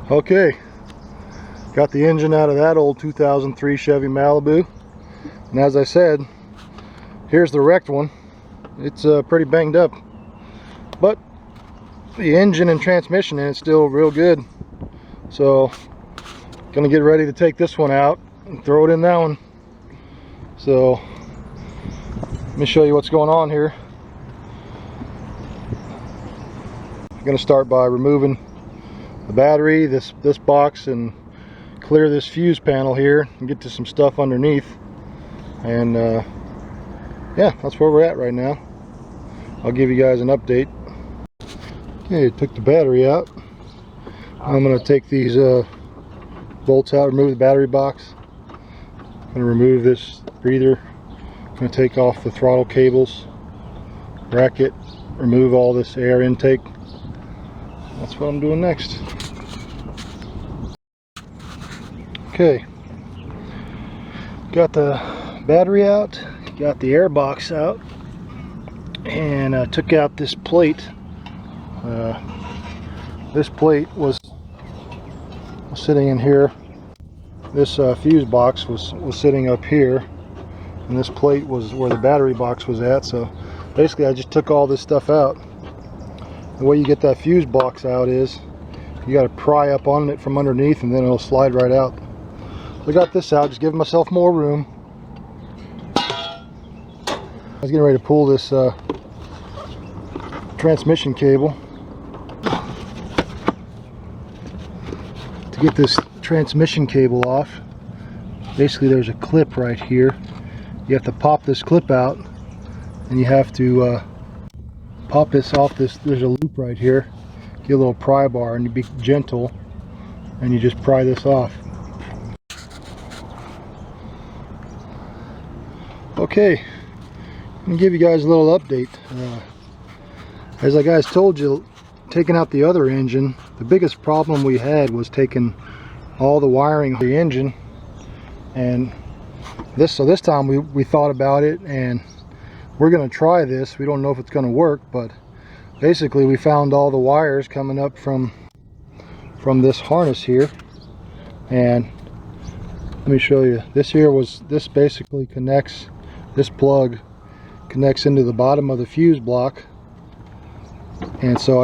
Okay, got the engine out of that old 2003 Chevy Malibu, and as I said, here's the wrecked one. It's pretty banged up, but the engine and transmission in it's still real good. So gonna get ready to take this one out and throw it in that one. So let me show you what's going on here. I'm gonna start by removing the battery, this box, and clear this fuse panel here and get to some stuff underneath. And yeah, that's where we're at right now. I'll give you guys an update. Okay, took the battery out. I'm going to take these bolts out, remove the battery box. I'm going to remove this breather. I'm going to take off the throttle cables, bracket, remove all this air intake. That's what I'm doing next. Okay, got the battery out, got the air box out, and took out this plate. This plate was sitting in here. This fuse box was sitting up here, and this plate was where the battery box was at. So basically I just took all this stuff out. The way you get that fuse box out is you got to pry up on it from underneath, and then it'll slide right out. So I got this out, just giving myself more room. I was getting ready to pull this transmission cable. To get this transmission cable off, basically there's a clip right here. You have to pop this clip out, and you have to pop this off this. There's a loop right here. Get a little pry bar, and you be gentle, and you just pry this off. Okay, I'm gonna give you guys a little update. As I guys told you, taking out the other engine, the biggest problem we had was taking all the wiring of the engine. And this time we thought about it, and we're gonna try this. We don't know if it's gonna work, but basically we found all the wires coming up from this harness here. And let me show you. This basically connects, this plug connects into the bottom of the fuse block. And so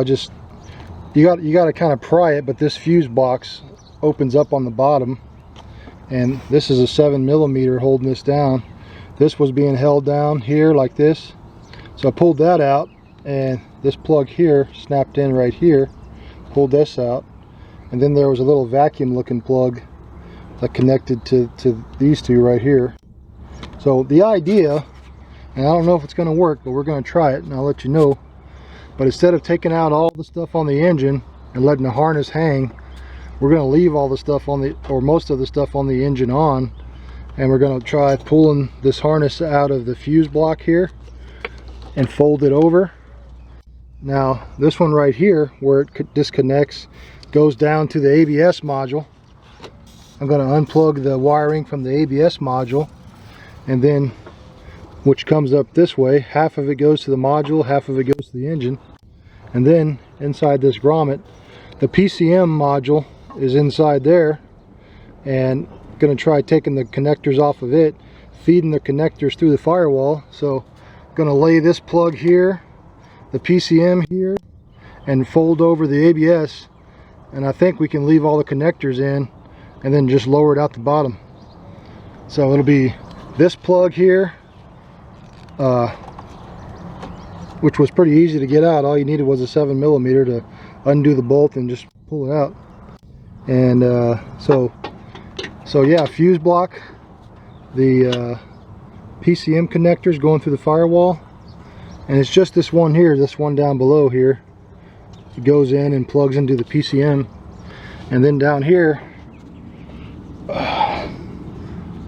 you got to kind of pry it, but this fuse box opens up on the bottom, and this is a 7mm holding this down. This was being held down here like this, so I pulled that out, and this plug here snapped in right here. Pulled this out, and then there was a little vacuum looking plug that connected to these two right here. So the idea, and I don't know if it's going to work, but we're going to try it and I'll let you know. But instead of taking out all the stuff on the engine and letting the harness hang, we're going to leave all the stuff on the, or most of the stuff on the engine on, and we're going to try pulling this harness out of the fuse block here and fold it over. Now this one right here, where it disconnects, goes down to the ABS module. I'm going to unplug the wiring from the ABS module, and then, which comes up this way, half of it goes to the module, half of it goes to the engine. And then inside this grommet, the PCM module is inside there, and I'm going to try taking the connectors off of it, feeding the connectors through the firewall. So I'm going to lay this plug here, the PCM here, and fold over the ABS, and I think we can leave all the connectors in and then just lower it out the bottom. So it'll be this plug here, which was pretty easy to get out. All you needed was a 7mm to undo the bolt and just pull it out. And so yeah, fuse block, the PCM connectors going through the firewall, and it's just this one here, this one down below here. It goes in and plugs into the PCM, and then down here,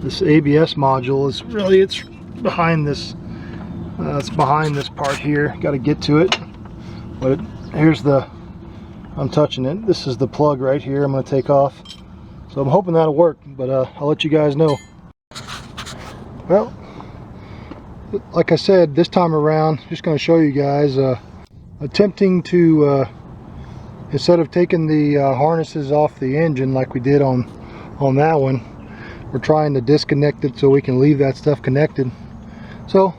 this ABS module is really, it's behind this. It's behind this part here. Got to get to it, but here's the, I'm touching it. This is the plug right here. I'm going to take off. So I'm hoping that'll work, but I'll let you guys know. Well, like I said, this time around, just going to show you guys attempting to instead of taking the harnesses off the engine like we did on that one, we're trying to disconnect it so we can leave that stuff connected. So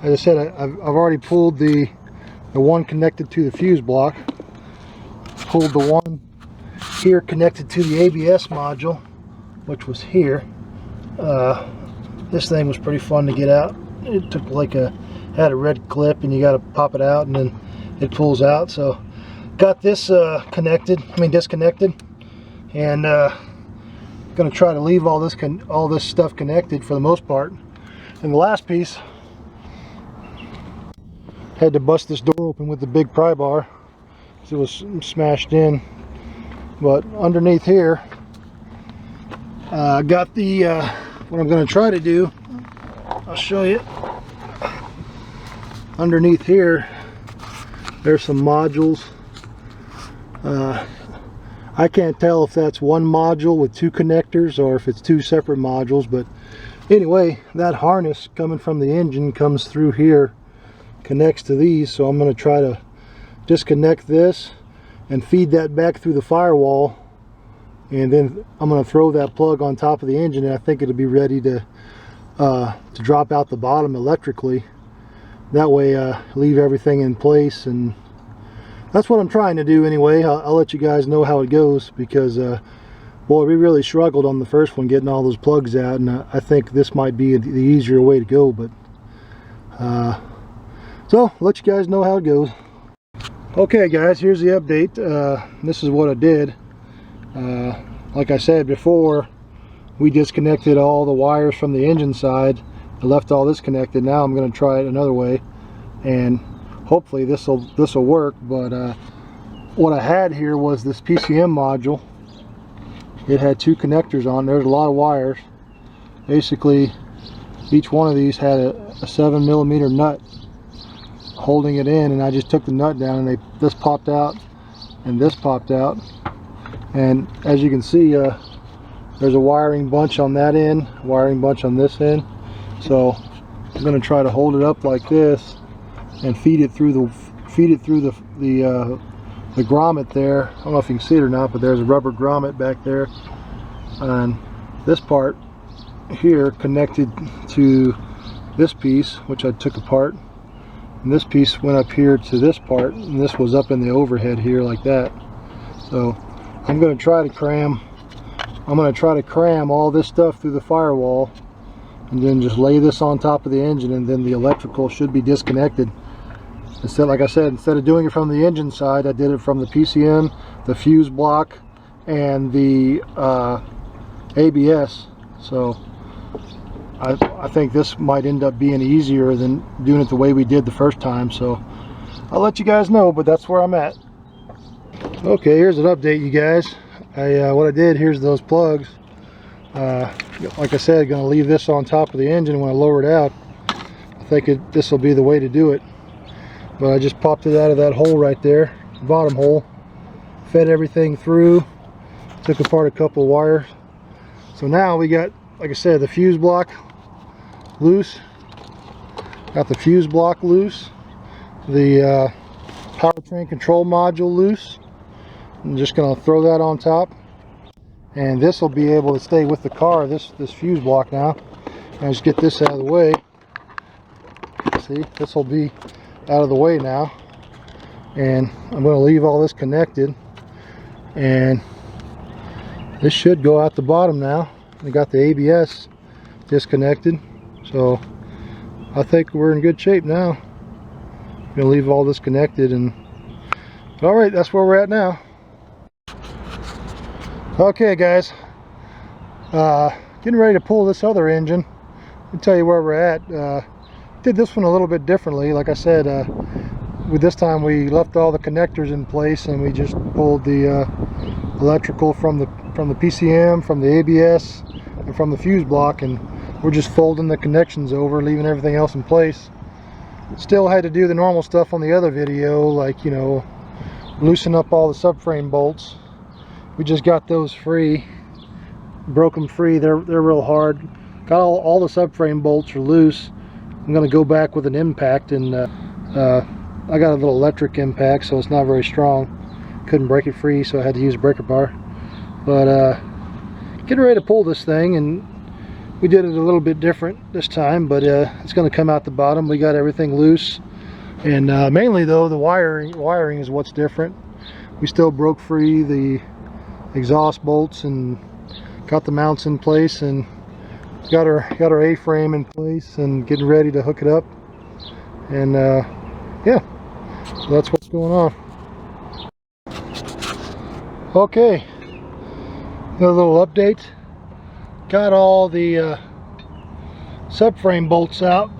as I said, I've already pulled the one connected to the fuse block, pulled the one here connected to the ABS module, which was here. This thing was pretty fun to get out. It took like had a red clip, and you got to pop it out and then it pulls out. So got this disconnected, and gonna try to leave all this stuff connected for the most part. And the last piece, had to bust this door open with the big pry bar because it was smashed in. But underneath here, got the what I'm going to try to do, I'll show you. Underneath here, there's some modules. I can't tell if that's one module with two connectors or if it's two separate modules, but anyway, that harness coming from the engine comes through here, connects to these. So I'm going to try to disconnect this and feed that back through the firewall, and then I'm going to throw that plug on top of the engine, and I think it'll be ready to drop out the bottom electrically. That way leave everything in place, and that's what I'm trying to do anyway. I'll let you guys know how it goes, because boy, we really struggled on the first one getting all those plugs out, and I think this might be the easier way to go. But so I'll let you guys know how it goes. Okay guys, here's the update. This is what I did. Like I said before, we disconnected all the wires from the engine side. I left all this connected. Now I'm going to try it another way, and hopefully this will work. But what I had here was this PCM module. It had two connectors on. There's a lot of wires. Basically, each one of these had a 7mm nut holding it in, and I just took the nut down, and this popped out and this popped out. And as you can see, there's a wiring bunch on that end, wiring bunch on this end. So I'm going to try to hold it up like this and feed it through the grommet there. I don't know if you can see it or not, but there's a rubber grommet back there, and this part here connected to this piece, which I took apart, and this piece went up here to this part, and this was up in the overhead here like that. So I'm going to try to cram all this stuff through the firewall, and then just lay this on top of the engine, and then the electrical should be disconnected. Instead, like I said, instead of doing it from the engine side, I did it from the PCM, the fuse block, and the ABS. So I think this might end up being easier than doing it the way we did the first time. So I'll let you guys know, but that's where I'm at. Okay, here's an update, you guys. What I did, here's those plugs. Like I said, going to leave this on top of the engine when I lower it out. I think this will be the way to do it. But I just popped it out of that hole right there, bottom hole, fed everything through, took apart a couple of wires. So now we got, like I said, the fuse block loose, got the fuse block loose, the powertrain control module loose. I'm just going to throw that on top, and this will be able to stay with the car, this fuse block now. I'll just get this out of the way. See, this will be out of the way now, and I'm going to leave all this connected, and this should go out the bottom now. We got the ABS disconnected, so I think we're in good shape now. I'm going to leave all this connected, and all right, that's where we're at now. Okay guys, getting ready to pull this other engine. Let me tell you where we're at. Did this one a little bit differently. Like I said, with this time we left all the connectors in place, and we just pulled the electrical from the PCM, from the ABS, and from the fuse block, and we're just folding the connections over, leaving everything else in place. Still had to do the normal stuff on the other video, like, you know, loosen up all the subframe bolts. We just got those free, broke them free. They're real hard. Got all the subframe bolts are loose. I'm going to go back with an impact, and I got a little electric impact, so it's not very strong. couldn't break it free, so I had to use a breaker bar. But getting ready to pull this thing, and we did it a little bit different this time, but it's going to come out the bottom. We got everything loose, and mainly though the wiring is what's different. We still broke free the exhaust bolts and got the mounts in place, and got our A-frame in place and getting ready to hook it up. And yeah, so that's what's going on. Okay, another little update. Got all the subframe bolts out.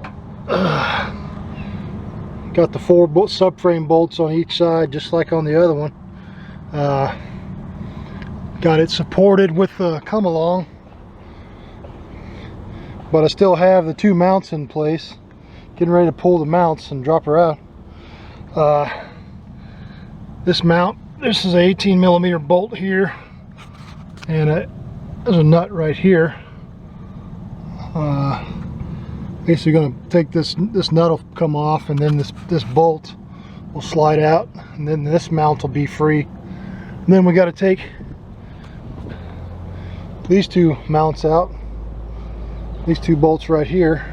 Got the 4 subframe bolts on each side, just like on the other one. Got it supported with the come along, but I still have the 2 mounts in place. Getting ready to pull the mounts and drop her out. This mount, this is an 18mm bolt here, and there's a nut right here. Basically going to take this nut will come off, and then this bolt will slide out, and then this mount will be free. And then we got to take these 2 mounts out, these 2 bolts right here,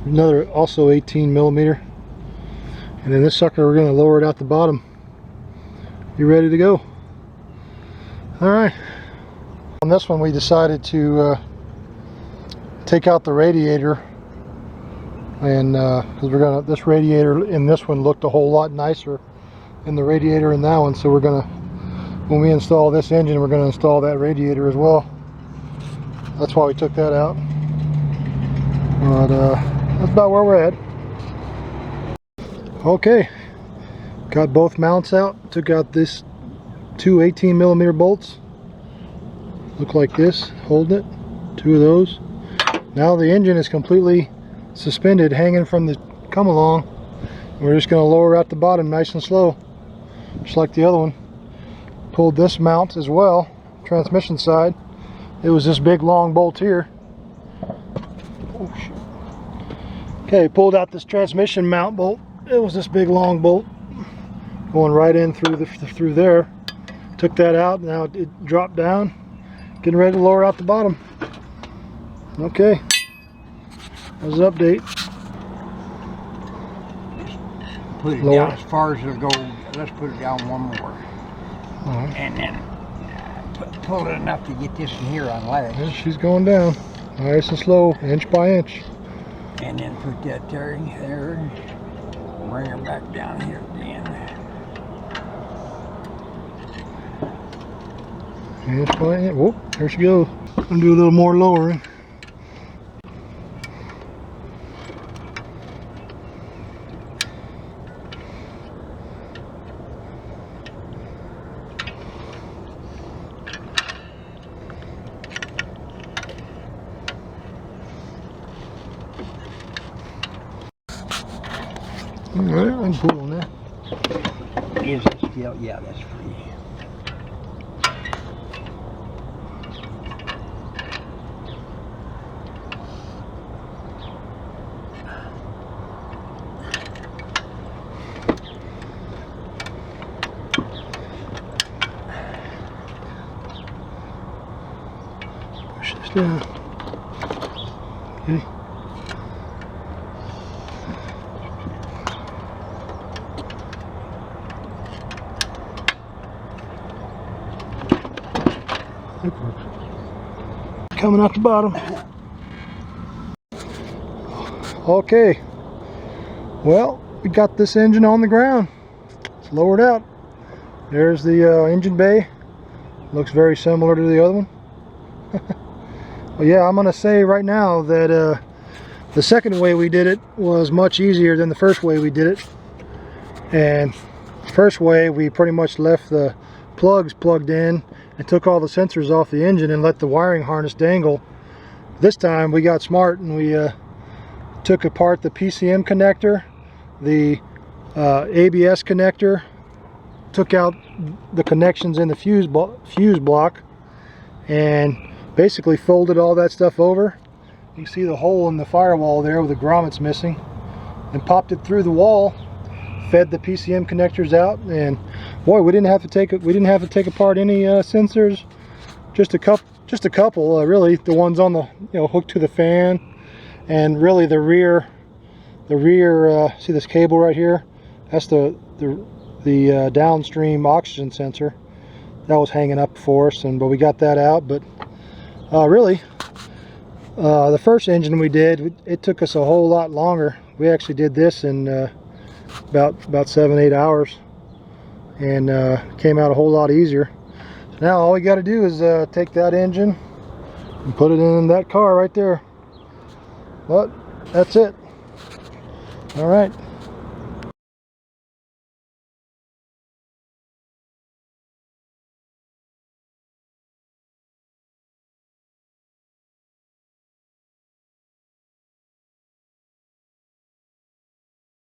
another also 18mm, and then this sucker we're going to lower it out the bottom. You ready to go? All right. On this one we decided to take out the radiator, and because this radiator in this one looked a whole lot nicer than the radiator in that one, so we're gonna, when we install this engine, we're going to install that radiator as well. That's why we took that out. But that's about where we're at. Okay, got both mounts out. Took out this 2 18mm bolts. Look like this, holding it. 2 of those. Now the engine is completely suspended, hanging from the come along. We're just going to lower out the bottom nice and slow, just like the other one. Pulled this mount as well, transmission side. It was this big long bolt here. Oh, shit. Okay, pulled out this transmission mount bolt. It was this big long bolt going right in through there. Took that out. Now it dropped down. Getting ready to lower out the bottom. Okay, that was an update. Put it down as far as it'll go. Let's put it down one more. Right. And then pull it enough to get this in here on ledge. Yeah, she's going down nice and slow, inch by inch. And then put that there, bring her back down here at the end. Inch by inch. Whoop, there she goes. I'm gonna do a little more lowering. Alright, I can pull on that. Is it still? Yeah, that's free. Push this down. Okay. Coming out the bottom. Okay, well, we got this engine on the ground. It's lowered out. There's the engine bay. Looks very similar to the other one. Well, yeah, I'm gonna say right now that the second way we did it was much easier than the first way we did it. And the first way we pretty much left the plugs plugged in and took all the sensors off the engine and let the wiring harness dangle. This time we got smart and we took apart the PCM connector, the ABS connector, took out the connections in the fuse block, and basically folded all that stuff over. You can see the hole in the firewall there where the grommets missing, and popped it through the wall, fed the PCM connectors out, and Boy, we didn't have to take apart any sensors. Just a couple, really. The ones on the, hooked to the fan, and really the rear. See this cable right here? That's the downstream oxygen sensor that was hanging up for us, but we got that out. But really, the first engine we did, it took us a whole lot longer. We actually did this in about 7-8 hours, and came out a whole lot easier. So now all we got to do is take that engine and put it in that car right there. But that's it. All right.